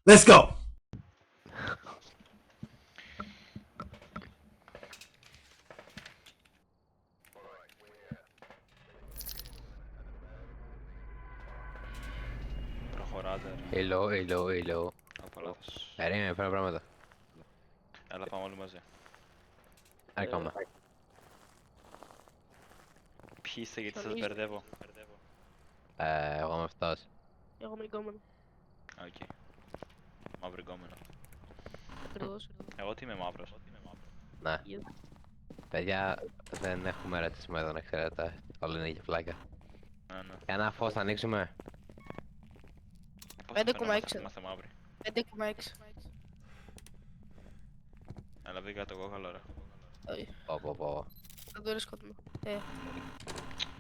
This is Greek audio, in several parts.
Let's go! Προχωράτε ρε. Hello. Από λάθος. Περίμενε, φέρω πράγματα. Έλα πάμε όλοι μαζί. Έρχομαι. Ποιοι είστε γιατί σας Νομίζω. μπερδεύω. Εγώ είμαι αυτός. Εγώ είμαι γκόμενο. Οκ. Μαύρο γκόμενο. Ακριβώς. Εγώ τι είμαι μαύρος. Ναι. Yes. Παιδιά, δεν έχουμε ρατσισμό εδώ να ξέρετε. Όλοι είναι για πλάκα. Ναι. Ένα φως θα ανοίξουμε. Πώς θα 5,6. φαινόμαστε, είμαστε μαύροι. 5,6. Έλα βγήκα το κόκαλο ρε. Όχι. Πω. Θα το ρίσκομαι.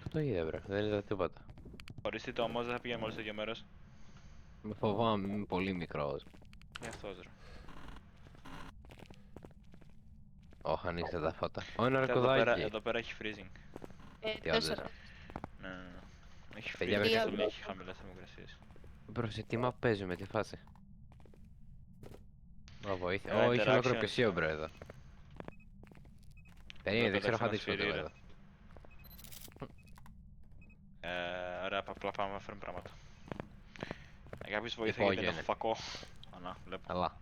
Πού το είδε βρε, δεν είδα τίποτα. Χωριστείτε όμως δεν θα πήγαινε μόλις το ίδιο μέρος. Με φοβάμαι, είμαι πολύ μικρός. Γι' αυτός ρε. Όχι, ανοίξτε τα φώτα. Ω, ένα Κοίτα, αρκουδάκι. εδώ πέρα έχει freezing. Τι όντως. 4. Ναι. Έχει Παιδιά, freezing βρήκα- και πολύ έχει χαμηλές θερμοκρασίες. Μπρο, σε τι μα παίζουμε, τι φάση. Ω, βοήθεια. Ένα Ω, είχε ολόκληρο interactions. πλησίο μπρο εδώ. Περίμενε, δεν ξέρω αν θα πέταξε δείξω ένα τίποτα σφυρί, εδώ. Ωραία, απλά πάμε να φέρουμε πράγματα. Κάποιος βοήθεια Υπόγειο γιατί είναι. έχω φακό. Να, βλέπω. Καλά.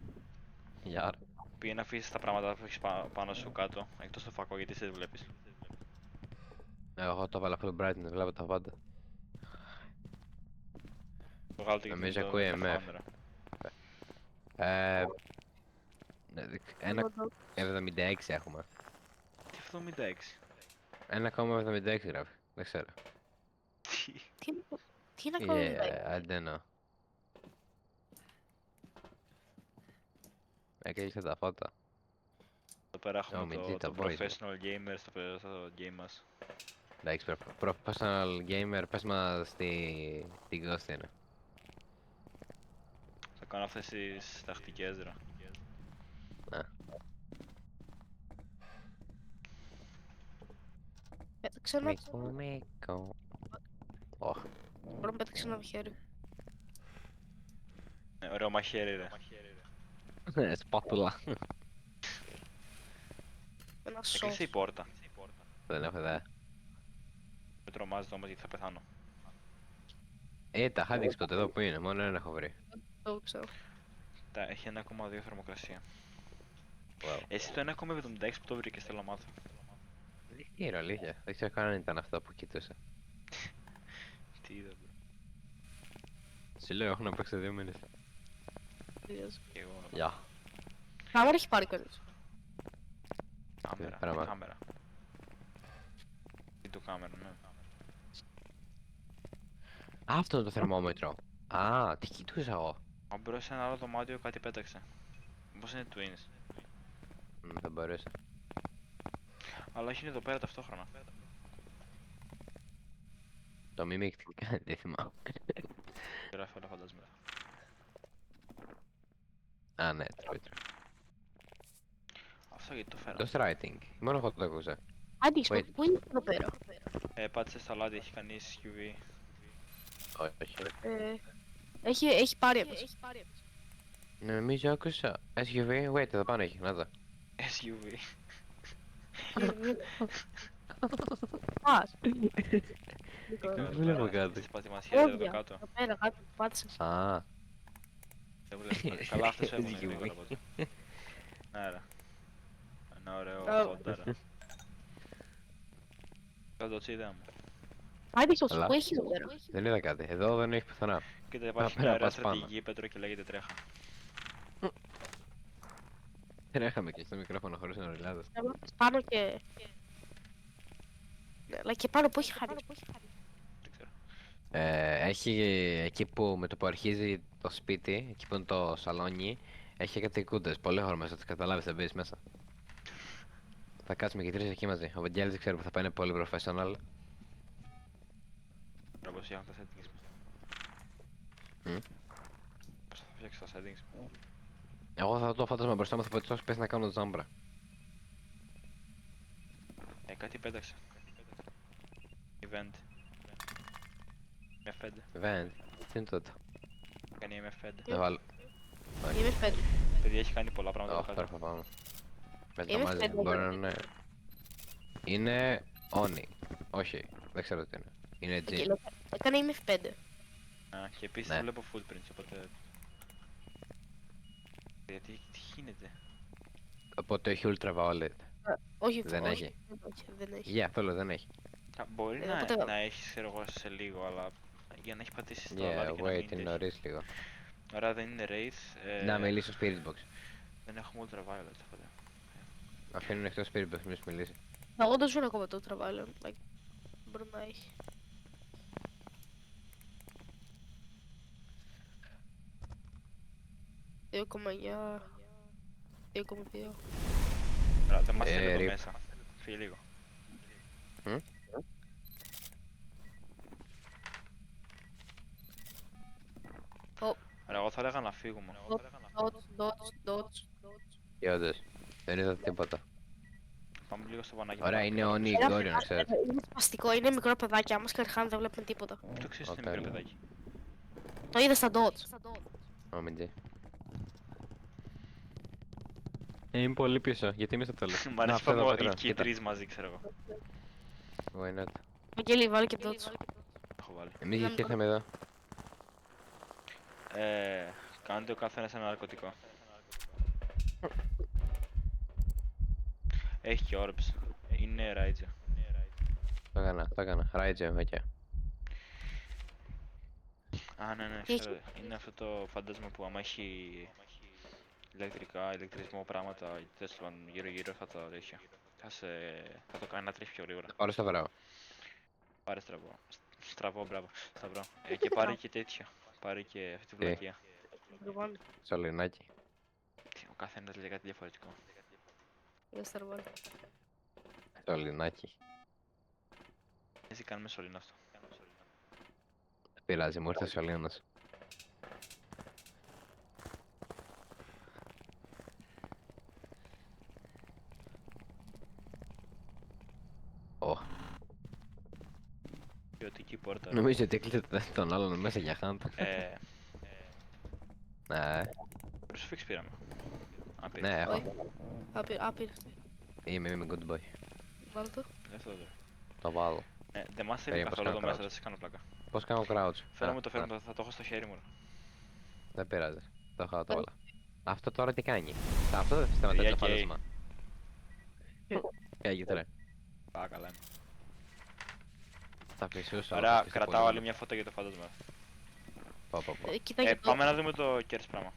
Γεια ρε. Πήγε να αφήσεις τα πράγματα που έχεις πάνω σου κάτω, εκτός το φακό γιατί εσύ δεν βλέπεις. Εγώ το έβαλα full brightness, βλέπω τα πάντα. Βγάλω το Νομίζω κινητό, ακούει δεν τα MF. φάμε, ρε. Ένα 76 έχουμε. Τι 76. 1,76 γράφει. Δεν ξέρω. Τι να κάνω I don't know. Έκλεισε τα φώτα. Εδώ πέρα έχουμε μιτζή, το τα boys, professional gamer στο game μας. Εντάξει, professional gamer, πες μας τι ghost είναι. Θα κάνω αυτές τις τακτικές ρε. Ναι. Πέταξε ένα. Μίκο. Ωχ. Μπορώ να πέταξε ένα χέρι. Ωραίο μαχαίρι ρε. Σπάτουλα. Ένα Έκλεισε σοφ. η πόρτα. Δεν έχω ιδέα. Με τρομάζετε όμως γιατί θα πεθάνω. Τα είχα δείξει τότε εδώ που είναι, μόνο ένα έχω βρει. Το ξέρω. Έχει 1,2 θερμοκρασία. Wow. Εσύ το 1,76 που το βρήκες θέλω να μάθω. Τι είναι αλήθεια, δεν ξέρω καν αν ήταν αυτό που κοιτούσα. Τι είδα μπρο. Σου λέω, έχω να παίξω 2 μήνες. Και εγώ. Γεια. Κάμερα έχει πάρει κανείς. Κάμερα. πράγμα. Κάμερα. Τι το κάμερα, ναι. Αυτό είναι το θερμόμετρο. Α, τι κοιτούσα εγώ. Αν μπρος σε ένα άλλο δωμάτιο κάτι πέταξε. Μήπως είναι twins. Δεν μπορούσα. Αλλά όχι είναι εδώ πέρα ταυτόχρονα. Το mimic τι κάνει, δεν θυμάμαι. Γράφει όλα φαντασμένα. Α, ναι, τρώει. Αυτό γιατί το φέρα. Το writing. Μόνο εγώ το ακούσα. Άντιξο, Wait. πού είναι εδώ πέρα. Πάτησε στα λάδι, έχει κανείς SUV. Όχι. Έχει πάρει εμείς. Νομίζω άκουσα. SUV, wait, εδώ πάνω έχει, να δω. SUV. Πας. Δεν βλέπω κάτι. Στις πατημασιές εδώ Όδια. κάτω. Εδώ πέρα κάτω που πάτησες. Α, Δεν βλέπεις. Καλά αυτές έχουν SUV. λίγο από εδώ. Ναι ρε. Ένα ωραίο Oh. Honda ρε. Κάτω το τσίδα μου. Άντιξο, Καλά. πού έχει εδώ πέρα. δεν είδα κάτι. Εδώ δεν έχει πουθενά. Κοίτα υπάρχει πέρα, μια ωραία πας πάνω. στρατηγική πέτρο και λέγεται τρέχα. Δεν έχαμε και στο μικρόφωνο χωρίς να ριλάδες. Πάνω και... Ναι, αλλά και πάνω που έχει χάρη. Δεν ξέρω. Έχει εκεί που με το που αρχίζει το σπίτι, εκεί που είναι το σαλόνι, έχει κάτι κούτες. Πολύ χώρο μέσα, τις καταλάβεις, θα μπεις μέσα. Θα κάτσουμε και 3 εκεί μαζί. Ο Βαγγέλης δεν ξέρω που θα πάει, είναι πολύ professional. Τώρα πως έχουν τα settings μου. Μμ. Πώς θα φτιάξω τα settings μου. Εγώ θα το φαντάζομαι μπροστά μου, θα πω τόσο πες να κάνω τζάμπρα. Κάτι πέταξε. Event. MF5. Βέντ, τι είναι τότε. Κάνει MF5. Θα βάλω. Είμαι 5. Παιδιά έχει κάνει πολλά πράγματα Όχι, εδώ τώρα κάτω. θα πάμε. Με το Είμαι μάζι, πέντε, μπορεί ναι. να είναι... Είναι Oni. Όχι, δεν ξέρω τι είναι. Είναι G. Έκανε είμαι 5. Α, και επίσης Ναι. δεν βλέπω footprints, οπότε... Γιατί, τι γίνεται. Οπότε έχει ultraviolet. Όχι, Δεν όχι, έχει. δεν έχει. Yeah, αυτό λέω, δεν έχει. Α, μπορεί Οπότε- να έχει, ξέρω εγώ, σε λίγο, αλλά για να έχει πατήσει στο Yeah, αλάτι και να μην wait, είναι έχει. νωρίς λίγο. Ωραία, δεν είναι Wraith. Να μιλήσω Spirit Box. Δεν έχουμε ultraviolet, οπότε. Αφήνουν εκτός Spirit Box, μην σου μιλήσει. Εγώ δεν ζουν ακόμα το τραβάλιο. Μπορεί να έχει. Δύο κόμμα 2,2. Ωραία, δεν μας θέλει εδώ rip. μέσα. Φύγε λίγο. Μμ? Ωραία, εγώ θα έλεγα να φύγουμε. Dots. Και όντως, δεν είδα τίποτα. Πάμε λίγο στο βανάκι. Ωραία, είναι Oni Gorion, ξέρεις. Είναι σπαστικό, είναι μικρό παιδάκι. Άμα σκαρχάνε δεν βλέπουμε τίποτα. Το ξέρεις ότι Οκ. είναι μικρό παιδάκι. Το είδα στα dots. Ω, μην τζι. Είμαι πολύ πίσω, γιατί είμαι στο τέλος. Μ' αρέσει που πάμε και οι τρεις μαζί, ξέρω εγώ. Why not. Αγγέλη, βάλει και dots. Έχω βάλει. Εμείς γιατί ήρθαμε εδώ. Κάντε ο καθένας ένα ναρκωτικό. Έχει και orbs. Είναι Raija. Το έκανα. Raija, οκ. Α, ναι, Τι ξέρω. Είναι αυτό το φαντάσμα που άμα έχει ηλεκτρισμό πράγματα, τέλος πάντων γύρω-γύρω θα το τέτοιο. Θα το κάνει να τρέχει πιο γρήγορα. Πάρω στο βράδυ. Πάρε στραβό. Στραβό, μπράβο. Σταυρό. Και πάρε και τέτοιο. Πάρε και αυτή τη βλακεία. Σωληνάκι. Ο καθένας λέει κάτι διαφορετικό. Σωληνάκι. Έτσι κάνουμε σωληνό αυτό. Δεν πειράζει, μου ήρθε ο σωλήνος. Ω, Ποιοτική πόρτα. νομίζω ότι έκλεισε τον άλλον μέσα για hunt. Ναι, Crucifix πήραμε. Αν ναι, πήρες. έχω. Άπειρ. Είμαι good boy. Βάλ' το. Αυτό εδώ. Το βάλω. Δεν μας θέλει Περίμενε, καθόλου πώς εδώ κάνω μέσα, crouch. δεν σε κάνω πλάκα. Πώς κάνω crouch. Φέρε Α, μου το α, φέρνω, θα το έχω στο χέρι μου. Ρε. Δεν πειράζει. Το έχω, το βάλα. Αυτό τώρα τι κάνει. Αυτό δεν σταματάει Για το καίει. φάντασμα. Καίγεται ρε. Α, καλά είναι. Θα φυσούσα. Ωραία, κρατάω άλλη μια φώτα για το φάντασμα. Πω. Κοίτα και Πάμε να δούμε το κέρς πράγμα.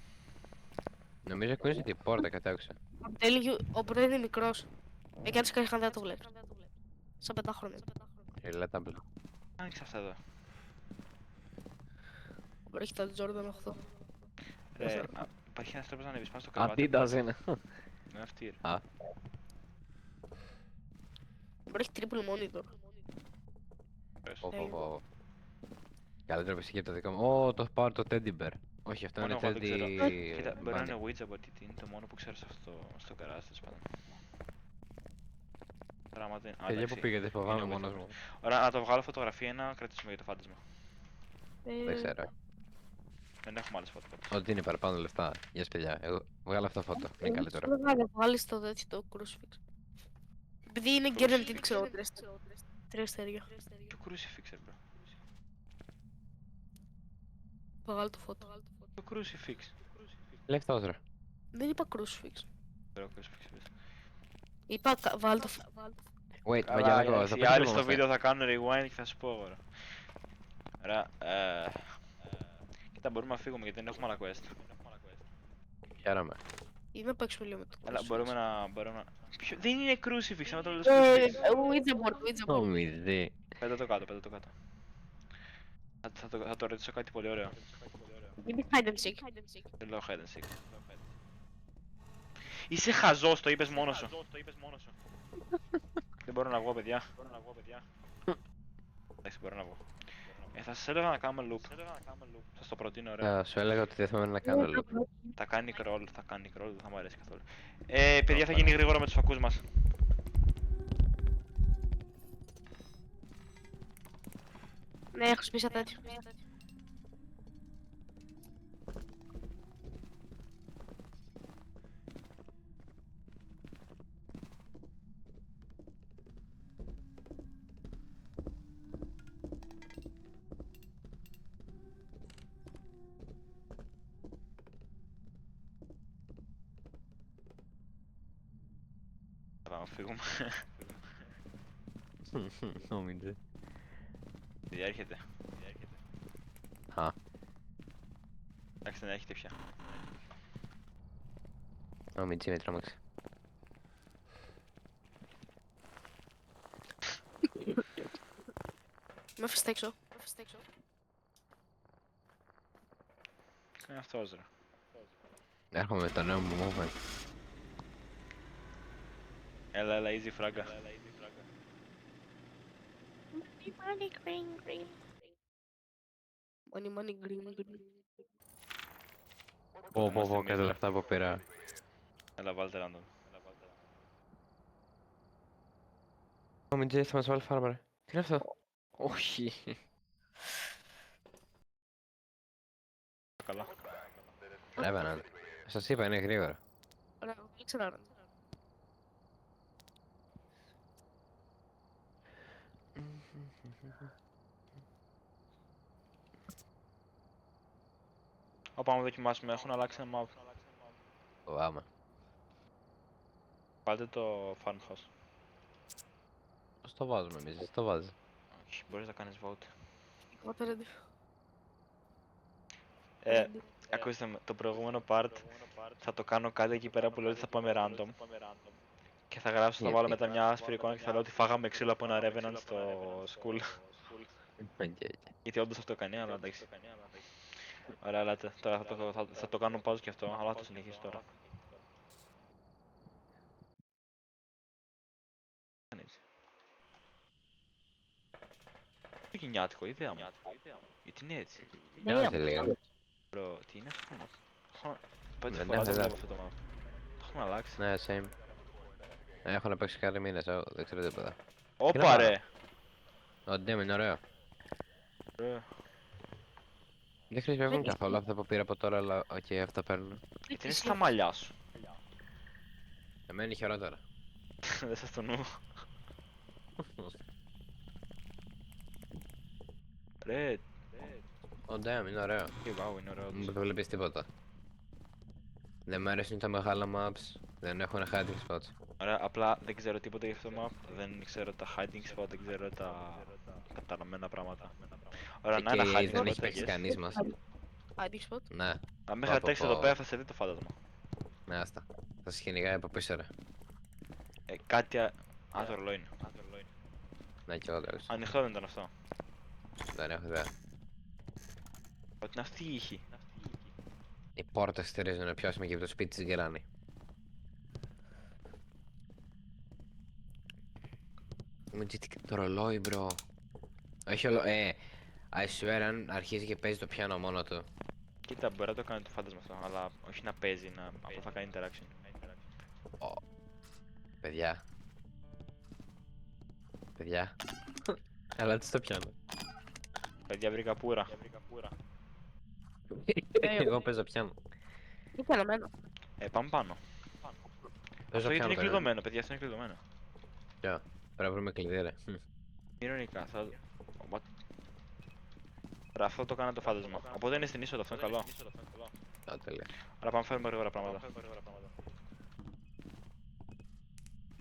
Νομίζω ακούγεται την πόρτα κατάξα. Ο πρώτος είναι μικρός. Εκεί αν σκαρχάνε δεν το βλέπεις. Σαν 5 χρόνια. Relatable. Άνοιξε αυτά εδώ. Έχει τα Jordan 8. Υπάρχει ένας τρόπος να ανέβεις πάνω στο κρεβάτι. Αντίτας είναι. Είναι αυτή ρε. Α, Έχει triple monitor. πω. Καλύτερο που είχε το δικό μου. Ω, το πάρω το teddy bear. Όχι, αυτό Μόνο είναι εγώ δεν ξέρω. teddy... Κοίτα, μπορεί να bunny. είναι Ouija board, είναι το μόνο που ξέρω στο καράζ, τέλος πάντων. Πράγματα είναι. Παιδιά που πήγατε, φοβάμαι είναι μόνος Ouija μου. Ωραία, να το βγάλω φωτογραφία να κρατήσουμε για το φάντασμα. Δεν ξέρω. Δεν έχουμε άλλες φώτες. Ό,τι είναι παραπάνω λεφτά. Γεια σας παιδιά. Εγώ βγάλω αυτό φώτο. Είναι καλύτερο. Δεν βγάλεις το τέτοιο το crucifix. Επειδή είναι guaranteed ξέρω 3 αστέρια. Ποιο crucifix, bro. Βγάλω το φώτο. Ποιο crucifix. Λεφτός ρε. Δεν είπα crucifix. Ποιο crucifix, πες. Είπα βάλ' το Wait, Καλά, Μαγιάκο, εντάξει, θα οι πεις άλλοι τι στο είμαστε. βίντεο θα κάνουν rewind και θα σου πω εγώ ρε. Ωραία, κοίτα μπορούμε να φύγουμε γιατί δεν έχουμε άλλα quest. Χαίρομαι. Ή να παίξουμε λίγο με το Αλλά crucifix. μπορούμε να... Δεν είναι crucifix, άμα το λες Ε, crucifix. Ouija board. Ω μηδί. Πέτα το κάτω. Θα το ρωτήσω κάτι πολύ ωραίο. Είναι hide and seek. Δεν λέω hide and seek. Είσαι χαζός, το είπες μόνος σου. Δεν μπορώ να βγω, παιδιά. Εντάξει, μπορώ να βγω. Θα σας έλεγα να κάνουμε loop. Σας το προτείνω, ωραία. Θα σου έλεγα ότι δεν θέλουμε να κάνω loop. Θα κάνει scroll, δεν θα μου αρέσει καθόλου. Παιδιά, θα γίνει γρήγορα με τους φακούς μας. Ναι, έχω σπίσει τέτοιο. Ωραία, πάμε. Πάμε να δούμε το κέρς πράγμα. Μαγιάκο, θα πεις τι είμαστε. Ναι, θα σας έλεγα να κάνουμε loop. Θα κάνει scroll, θα κάνει scroll, δεν θα μου αρέσει καθόλου. Παιδιά, θα γίνει γρήγορα με τους φακούς μας. Θα σου πει. Ναι, έχω σπίσει τέτοιο. να φύγουμε. Νόμιζε. Διέρχεται. Α, Εντάξει, δεν έρχεται πια. νόμιζε με τρόμαξε. Με αφήσετε έξω. Τι είναι αυτός ρε. Έρχομαι με το νέο μου movement. Έλα, easy φράγκα. Money, green. Money, green. Πω, κάτι λεφτά που πήρα. Έλα, βάλτε random. Νόμιζε θα μας βάλει farmer. Τι είναι αυτό? Όχι. Καλά. Revenant. Σας είπα, είναι γρήγορα. Ωραία, κλείξε ένα random. Πάμε να δοκιμάσουμε, έχουν αλλάξει ένα map. Φοβάμαι. Βάλτε το farmhouse. Πώς το βάζουμε εμείς, εσύ το βάζεις. Όχι, μπορείς να κάνεις vote. Εγώ το ready. Ακούστε με, το προηγούμενο part θα το κάνω κάτι εκεί πέρα που λέω ότι θα πάμε random. Και θα γράψω, θα βάλω μετά μια άσπρη εικόνα και θα λέω ότι φάγαμε ξύλο από ένα Revenant στο school. Γιατί όντως αυτό κάνει, αλλά εντάξει. Ωραία, ελάτε. Τώρα θα το κάνω pause και αυτό, αλλά θα το συνεχίσω τώρα. Το γενιάτικο, ιδέα μου. Γιατί είναι έτσι. Μοιάζει λίγο. Bro, τι είναι αυτό. Πρώτη Δεν φορά έχω το ιδέα. βλέπω αυτό το map. Το έχουμε αλλάξει. Ναι, same. Έχω να παίξω κάτι μήνες, δεν ξέρω τίποτα. Όπα ρε! Ο Ντέμ είναι ωραίο. Δεν χρησιμεύουν καθόλου αυτά που πήρα από τώρα, αλλά οκ, αυτά παίρνω. Γιατί είναι στα μαλλιά σου. Εμένα είναι χειρότερα. Δεν σας το νου. Ρε, Ο Ντέμ είναι ωραίο. τι wow, είναι ωραίο. Δεν βλέπεις τίποτα. Δεν μ' αρέσουν τα μεγάλα maps, δεν έχουν hiding spots. Ωραία, απλά δεν ξέρω τίποτα για αυτό το map, δεν ξέρω τα hiding spot, δεν ξέρω τα καταραμένα πράγματα. Ωραία, να ένα Και hiding δεν spot, έχει I παίξει guess. κανείς μας. Hiding spot. Ναι, Αν με Πω, είχατε πω, τρέξει εδώ πω. πέρα θα σε δει το φάντασμα. ναι, άστα. Θα σε κυνηγάει από πίσω ρε. Κάτι Α, το ρολόι είναι. Ναι, κι εγώ τέλος. Ανοιχτό δεν ήταν αυτό. Δεν έχω ιδέα. Ότι είναι αυτή η ήχη. Οι πόρτες στηρίζουν ποιος είμαι και από το σπίτι της Γκεράνη. Μου τζίτηκε το ρολόι, bro. Όχι I swear αν αρχίζει και παίζει το πιάνο μόνο του. Κοίτα, μπορεί να το κάνει το φάντασμα αυτό, αλλά όχι να παίζει, απλά θα κάνει interaction. Παιδιά. Παιδιά. Αλλά τι το πιάνω. Παιδιά, βρήκα πουρα. Εγώ παίζω πιάνο. Τι καναμένο. Πάμε πάνω. Παίζω Αυτό γιατί πιάνο είναι τώρα. κλειδωμένο, παιδιά, αυτό είναι κλειδωμένο. Ποιο? Πρέπει να βρούμε κλειδί ρε. Ηρωνικά, θα... What? Ωραία, αυτό το κάνα το φάντασμα. Οπότε είναι στην είσοδο, αυτό είναι καλό. Α, τέλεια. Άρα πάμε φέρουμε γρήγορα πράγματα.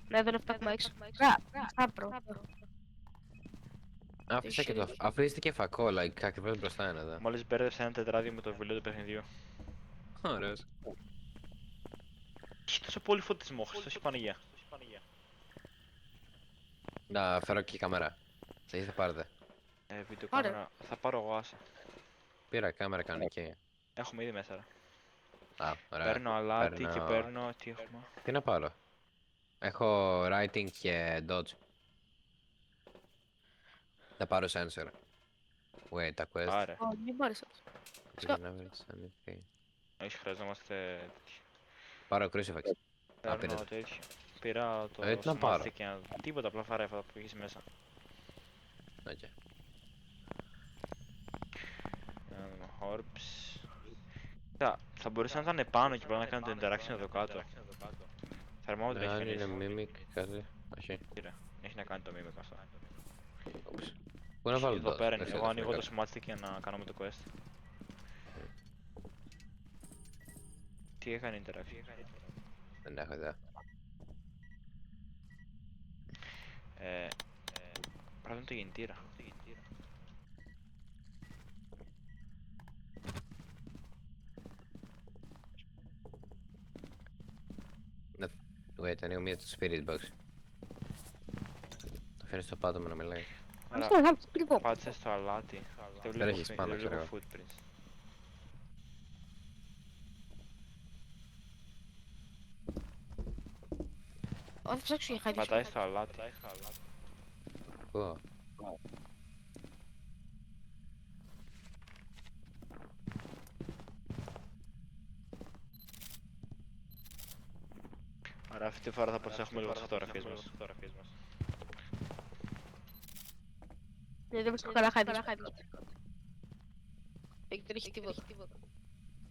Ναι, δεν έχουμε έξω. Άπρο. Άφησα και το... Αφήστε και φακό, like, ακριβώς μπροστά είναι εδώ. Μόλις μπέρδεψα ένα τετράδιο με το βιβλίο του παιχνιδιού. Ωραίος. Έχει τόσο πολύ φωτισμό, Χριστός η Παναγία. Να φέρω και η κάμερα. Θα πάρετε. Βίντεο Ωραία. κάμερα. Θα πάρω εγώ άσα. Πήρα κάμερα κανονική. Έχουμε ήδη μέσα. Ρε. Α, ωραία. Παίρνω αλάτι και Παίρνω- παίρνω. Τι έχουμε. Τι να πάρω. Έχω writing και dodge. Θα πάρω sensor. Wait, τα quest. Άρε. Ω, μην πάρεις αυτό. Green average, anything. Όχι, χρειαζόμαστε. Πάρω crucifix. Παίρνω πήρατε. τέτοιο. Πήρα το τι να πάρω. smart stick και ένα. Τίποτα, απλά φάρε αυτά που έχεις μέσα. Okay. Orbs. Θα μπορούσε να ήταν πάνω και απλά να κάνει το interaction εδώ κάτω. Thermometer έχει Αν κανείς. είναι mimic, κάτι. Όχι. Έχει να κάνει το mimic αυτό. Oops. Πού να βάλω Εδώ dodge, πέρα δεν είναι. ξέρω, Εγώ ανοίγω δεν το smart stick για να κάνουμε το quest. Τι έκανε interaction. Δεν έχω ιδέα. Πρέπει να το γεννητήρα. Wait, ανοίγω μία το spirit box. Το φέρνει στο πάτωμα να μιλάει. Άρα, Αυτό είναι λίγο. πάτησε στο αλάτι. Δεν Τώρα έχεις βλέπω πάνω, δεν ξέρω βλέπω footprints. Θα ψάξω για χάρη. Πατάει στο αλάτι. Πού? Άρα αυτή τη φορά θα προσέχουμε λίγο τις φωτογραφίες μας. Ναι, δεν βρίσκω καλά χάρη. Δεν έχει τίποτα.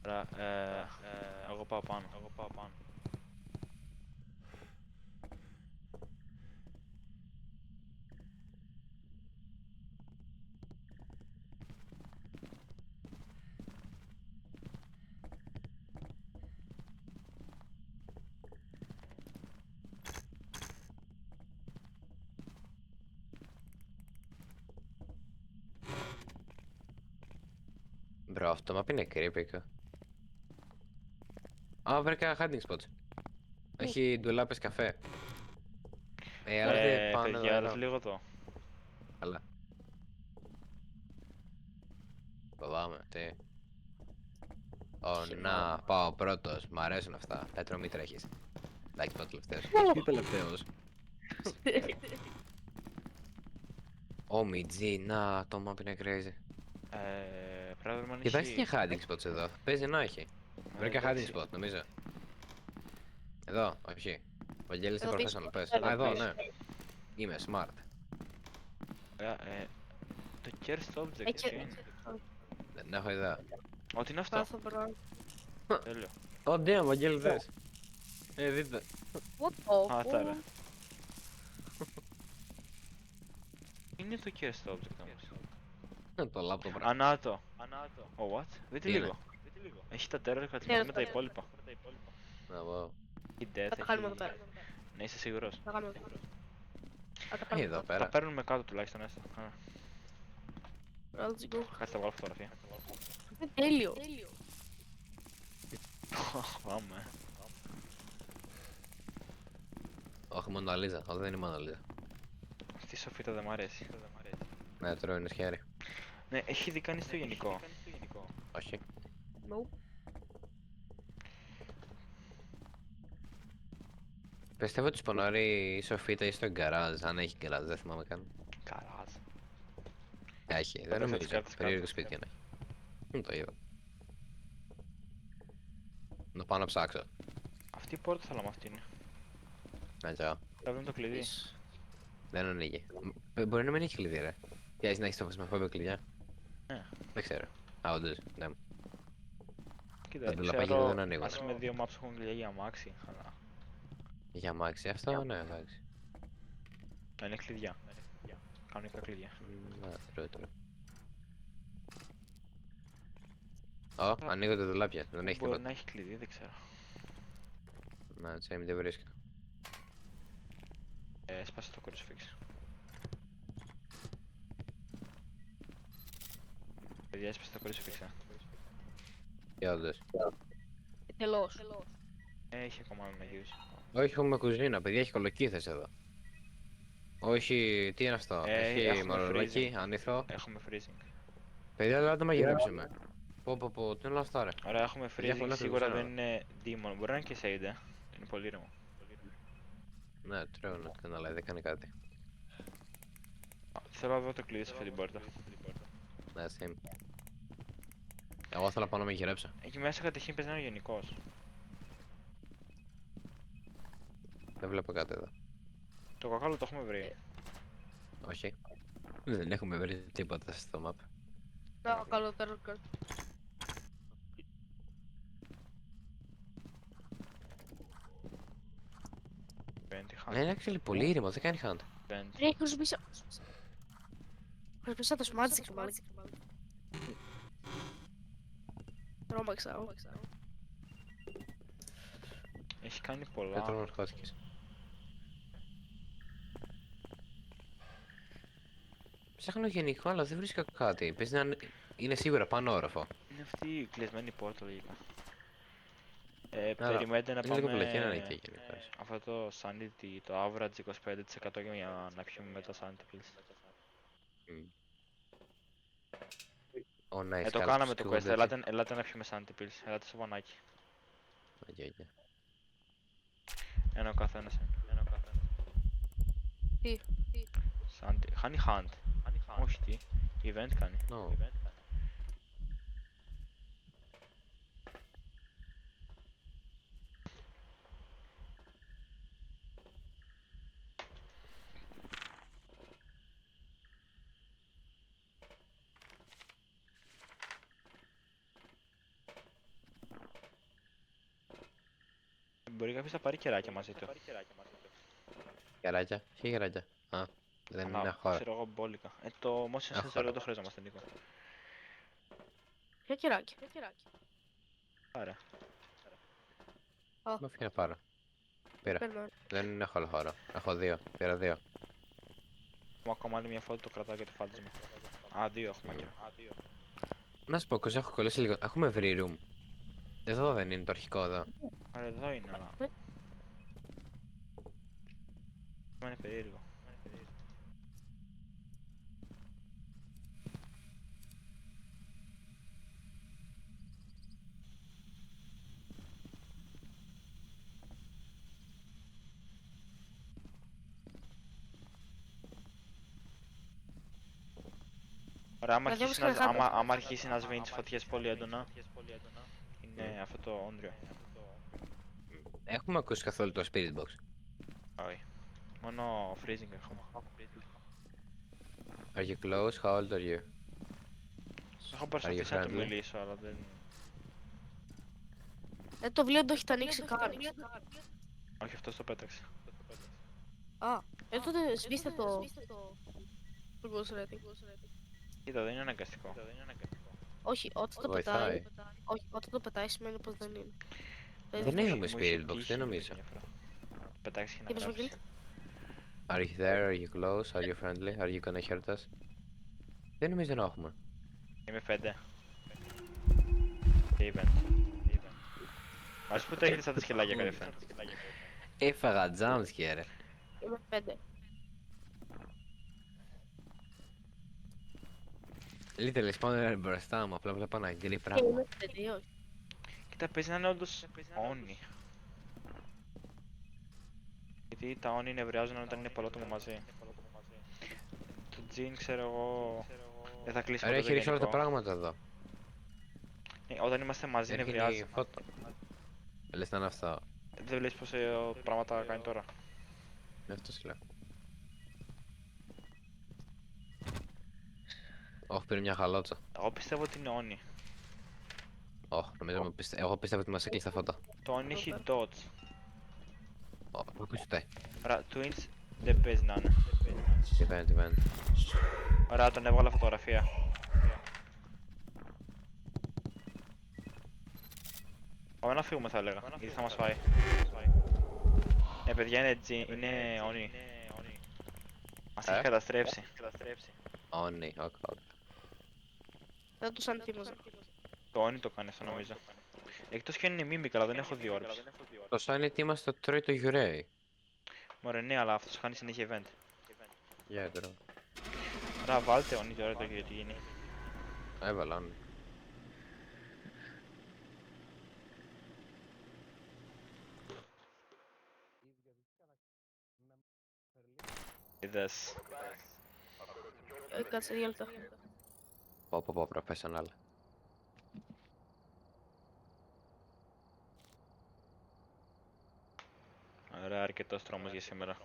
Άρα, εγώ πάω πάνω. Μπρο, αυτό map είναι creepy. Α, βρήκα hiding spots. Έχει ντουλάπες καφέ. Έλατε πάνω Παιδιά, εδώ. έλατε λίγο εδώ. Καλά. Φοβάμαι, τι. Ω, να, πάω πρώτος. Μ' αρέσουν αυτά. Πέτρο, μη τρέχεις. Εντάξει, πάω τελευταίος. Τι τελευταίος? Ω, Μιτζή, να, το map είναι crazy. Πρέπει να βρούμε αν Κοιτάξτε έχει... και hiding spots εδώ. Παίζει να έχει. Βρήκα hiding spot, νομίζω. Εδώ, όχι. Βαγγέλης είναι Εδώ πίσω. professional, πες. Εδώ Α, εδώ, πίσω. ναι. Είμαι smart. Το cursed object, Έχει- τι είναι? Δεν έχω ιδέα. Ό,τι είναι αυτό. Πάθω μπρο. Τέλειο. Ω, damn, Βαγγέλη, δες. Δείτε. What the Α, τα ρε. fuck. Είναι το cursed object όμως. Το laptop, ρε. Ανάτο. Oh, what? Δείτε Τι είναι? λίγο. Έχει τα terror κατηγορία με τα υπόλοιπα. Να πω. Η death Θα τα κάνουμε έχει... εδώ πέρα. Ναι, είσαι σίγουρος. Θα τα κάνουμε εδώ πέρα. Θα τα κάνουμε Εδώ εδώ Τα πέρα. παίρνουμε κάτω τουλάχιστον έστω. πέρα. Let's go. Κάτσε θα βγάλω φωτογραφία. Είναι τέλειο. Πάμε. Όχι, Μοναλίζα. Όχι, δεν είναι Μοναλίζα. Αυτή η σοφίτα δεν μ' αρέσει. Ναι, τρώει είναι σχέρι. Ναι, έχει δει κανείς το γενικό. Όχι. Nope. Πιστεύω ότι σπονάρει η Σοφίτα ή στο γκαράζ. Αν έχει γκαράζ, δεν θυμάμαι καν. Καράζ. Έχει, δεν Πέταξε τις νομίζω. κάρτες Περίεργο κάτω. σπίτι είναι. Δεν το είδα. Να πάω να ψάξω. Αυτή η πόρτα θέλω να αυτή είναι. Να τσάω. Θα βρούμε το κλειδί. Δεν ανοίγει. Μπορεί να μην έχει κλειδί, ρε. Πιάζει να έχει το φωσμαφόβιο κλειδιά. Ναι. Δεν ξέρω. Α, όντως, ναι. Κοίτα, Τα ντουλαπάκια ξέρω, δεν ανοίγουν. ας πούμε δύο maps έχουν κλειδιά για αμάξι, αλλά Για αμάξι αυτό, ναι, εντάξει. είναι κλειδιά. Κανονικά κλειδιά. Να, τρώω. Ω, ανοίγω τα ντουλάπια. Δεν έχει Μπορεί τίποτα. να έχει κλειδί, δεν ξέρω. Να, τσέμι δεν βρίσκω. Έσπασε το crucifix. Παιδιά, έσπασε το crucifix, Και όντως. Τελώς. Έχει ακόμα άλλο να γυρίσει. Όχι, έχουμε κουζίνα, παιδιά, έχει κολοκύθες εδώ. Όχι, τι είναι αυτό. Έχει έχουμε μαρολάκι, freezing. ανήθο. Έχουμε freezing. Παιδιά, δεν το μαγειρέψουμε. Πω, τι είναι όλα αυτά, ρε. Ωραία, έχουμε Παιδιά, freezing, πολλά σίγουρα κουζίνα. δεν είναι demon. Μπορεί να είναι και shade, είναι πολύ ήρεμο. Ναι, τρώω να το αλλά δεν κάνει κάτι. Θέλω να δω το κλειδί σε αυτή την πόρτα. Ναι, same. Εγώ θέλω να πάω να μαγειρέψω. Εκεί μέσα καταρχήν παίζει να είναι γενικός. Δεν βλέπω κάτι εδώ. Το κακάλο το έχουμε βρει. Όχι. Δεν έχουμε βρει τίποτα στο map. Να, καλό terror card. Πέντε, Είναι actually πολύ ήρεμο, δεν κάνει hunt. πέντε. Ρε, χρησιμοποίησα. Χρησιμοποίησα το magic, μάλλον. Τρόμαξα. Έχει κάνει Δεν τρώω πολλά. ναρκώτικες. Ψάχνω γενικό, αλλά δεν βρίσκω κάτι. Πες να είναι σίγουρα πάνω όροφο. Είναι αυτή η κλεισμένη πόρτα λογικά. Άρα, Περιμένετε να είναι λίγο πάμε βλακιά να είναι εκεί γενικώς. αυτό το sanity, το average 25% για να πιούμε μετά sanity pills. Ω, nice, Το κάλος κάναμε το quest, ξεσκούγονται έτσι. ελάτε να πιούμε sanity pills, ελάτε στο πανάκι. Οκ, οκ. Ένα ο καθένας. Τι. Honey hunt. Όχι τι, event κάνει. No. Μπορεί κάποιος να πάρει κεράκια μαζί του. Γεράκια, ποια γεράκια. Α, δεν είναι Αλλά χώρα. ξέρω εγώ μπόλικα. Το motion Έχω sensor χώρα. δεν το χρειαζόμαστε Νίκο. Ποια κεράκια. Άρα. Μα ποια να πάρω. Πήρα. Παίρνω. Δεν έχω άλλο χώρο. Έχω δύο. Πήρα δύο. Μου ακόμα άλλη μια φώτη το κρατάω και το φάντασμα. Α, δύο έχουμε και. Να σου πω, πως έχω κολλήσει λίγο. Έχουμε βρει room. Εδώ δεν είναι το αρχικό εδώ. Άρα εδώ είναι, αλλά. Είναι περίεργο. Ωραία, άμα αρχίσει να σβήνει τις φωτιές πολύ έντονα, είναι αυτό το όνδριο. Έχουμε ακούσει καθόλου το spirit box. Όχι. Μόνο freezing έχουμε. Are you close? How old are you? Έχω προσπαθήσει να του friendly? μιλήσω, αλλά δεν. Το βιβλίο το έχετε ανοίξει καν. Όχι, αυτό το πέταξε. Α, τότε σβήστε το. Το ghost rating. Κοίτα, δεν είναι αναγκαστικό. Όχι, όταν το Βοηθάει. πετάει. Όχι, όταν το πετάει σημαίνει πως δεν είναι. Δεν έχουμε spirit box, δεν νομίζω. Πετάξει και Τι να είπες, Βαγγέλη? γράψει. Are you there? Are you close? Are you friendly? Are you gonna hurt us? Δεν νομίζω να έχουμε. Είμαι 5. Τι είπε. Ας που τρέχετε σαν τα σκελάκια κατευθείαν. Έφαγα jumpscare, ρε. Είμαι 5. Literally spawn μπροστά μου, απλά βλέπω να αγγελεί Και πράγμα. είμαι 5, όχι. Κοίτα, παίζει να είναι όντως όνι. Γιατί τα όνι νευριάζουν όταν είναι πολύτιμο μαζί. Το Τζιν, ξέρω εγώ, δεν θα κλείσει Άρα ποτέ έχει ρίξει όλα τα γενικό. πράγματα εδώ. Όταν είμαστε μαζί Έρχεται νευριάζει. η φώτα. Λες να είναι αυτό. Δεν βλέπεις πόσα πράγματα κάνει τώρα. Είναι αυτό σου λέω. Όχι, πήρε μια χαλότσα. Εγώ πιστεύω ότι είναι όνι. Όχι, νομίζω εγώ πιστεύω ότι μας έκλεισε τα φώτα. Το όνι έχει dots. Όχι, πού κοιτάει. Άρα, twins δεν παίζει να είναι. Τι φαίνεται. Ωραία, τον έβγαλα φωτογραφία. Πάμε να φύγουμε θα έλεγα, γιατί θα μας φάει. Παιδιά είναι όνι. Μας έχει καταστρέψει. Ω, ναι, όχι. Δεν τους αντίμαζα. Το όνι το κάνει αυτό νομίζω. Εκτός και αν είναι μίμικα, αλλά δεν έχω δει orbs. Το sign είναι μας το τρώει το Yurei. Μωρέ ναι, αλλά αυτός χάνει συνέχεια event. Για τώρα. Άρα βάλτε όνι τώρα το γιατί γίνει. Έβαλα, ναι. Είδες. Κάτσε 2 λεπτά. Πω, professional. Ωραία, αρκετός τρόμος για σήμερα.